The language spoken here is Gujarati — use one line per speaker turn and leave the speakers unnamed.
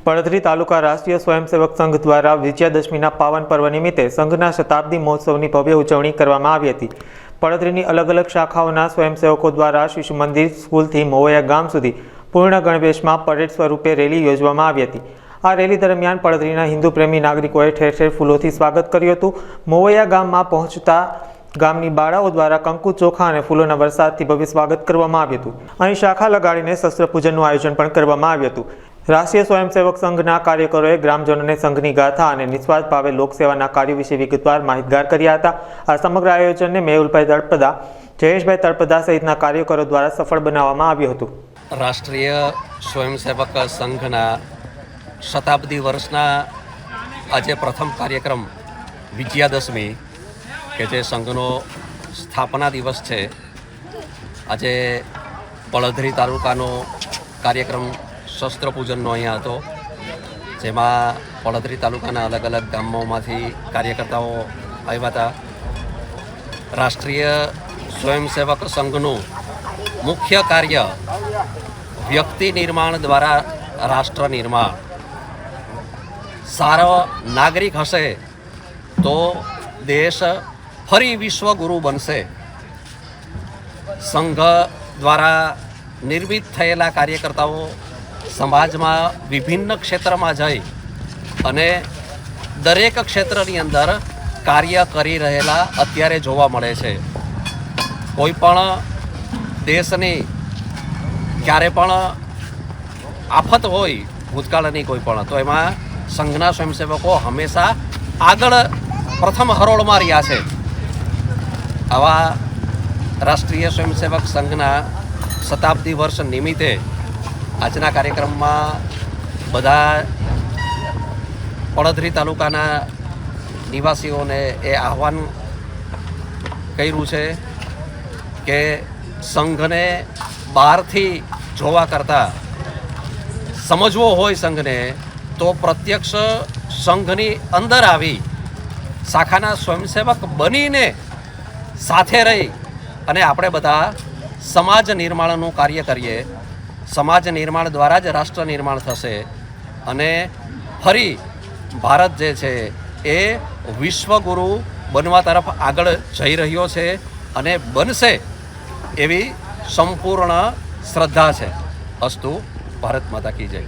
પડધરી તાલુકા રાષ્ટ્રીય સ્વયંસેવક સંઘ દ્વારા વિજયાદશમીના પાવન પર્વ નિમિત્તે સંઘના શતાબ્દી મહોત્સવની ભવ્ય ઉજવણી કરવામાં આવી હતી। પડધરીની અલગ અલગ શાખાઓના સ્વયંસેવકો દ્વારા શિશુ મંદિર સ્કૂલથી મોવૈયા ગામ સુધી પૂર્ણ ગણવેશમાં પરેડ સ્વરૂપે રેલી યોજવામાં આવી હતી। આ રેલી દરમિયાન પડધરીના હિન્દુ પ્રેમી નાગરિકોએ ઠેર ઠેર ફૂલોથી સ્વાગત કર્યું હતું। મોવૈયા ગામમાં પહોંચતા ગામની બાળાઓ દ્વારા કંકુ ચોખા અને ફૂલોના વરસાદથી ભવ્ય સ્વાગત કરવામાં આવ્યું હતું। અહીં શાખા લગાડીને શસ્ત્ર પૂજનનું આયોજન પણ કરવામાં આવ્યું હતું। રાષ્ટ્રીય સ્વયંસેવક સંઘના કાર્યકરોએ ગ્રામજનોને સંઘની ગાથા અને નિસ્વાર્થ ભાવે લોકસેવાના કાર્યો વિશે વિગતવાર માહિતગાર કર્યા હતા। આ સમગ્ર આયોજનને મેહુલભાઈ તળપદા, જયેશભાઈ તળપદા સહિતના કાર્યકરો દ્વારા સફળ બનાવવામાં આવ્યું હતું।
રાષ્ટ્રીય સ્વયંસેવક સંઘના શતાબ્દી વર્ષના આજે પ્રથમ કાર્યક્રમ વિજયાદશમી કે જે સંઘનો સ્થાપના દિવસ છે, આજે પડધરી તાલુકાનો કાર્યક્રમ શસ્ત્ર પૂજનનો અહીંયા હતો, જેમાં પડધરી તાલુકાના અલગ અલગ ગામોમાંથી કાર્યકર્તાઓ આવ્યા હતા। રાષ્ટ્રીય સ્વયંસેવક સંઘનું મુખ્ય કાર્ય વ્યક્તિ નિર્માણ દ્વારા રાષ્ટ્ર નિર્માણ। સારો નાગરિક હશે તો દેશ ફરી વિશ્વગુરુ બનશે। સંઘ દ્વારા નિર્મિત થયેલા કાર્યકર્તાઓ સમાજમાં વિભિન્ન ક્ષેત્રમાં જઈ અને દરેક ક્ષેત્રની અંદર કાર્ય કરી રહેલા અત્યારે જોવા મળે છે। કોઈ પણ દેશની ક્યારે પણ આફત હોય ભૂતકાળની કોઈ પણ, તો એમાં સંઘના સ્વયંસેવકો હંમેશા આગળ પ્રથમ હરોળમાં રહ્યા છે। આવા રાષ્ટ્રીય સ્વયંસેવક સંઘના શતાબ્દી વર્ષ નિમિત્તે આજના કાર્યક્રમમાં બધા પડધરી તાલુકાના નિવાસીઓને એ આહવાન કર્યું છે કે સંઘને બહારથી જોવા કરતાં સમજવો હોય સંઘને તો પ્રત્યક્ષ સંઘની અંદર આવી શાખાના સ્વયંસેવક બનીને સાથે રહી અને આપણે બધા સમાજ નિર્માણનું કાર્ય કરીએ। સમાજ નિર્માણ દ્વારા જ રાષ્ટ્ર નિર્માણ થશે અને ફરી ભારત જે છે એ વિશ્વગુરુ બનવા તરફ આગળ જઈ રહ્યો છે અને બનશે એવી સંપૂર્ણ શ્રદ્ધા છે। અસ્તુ, ભારત માતા કી જય।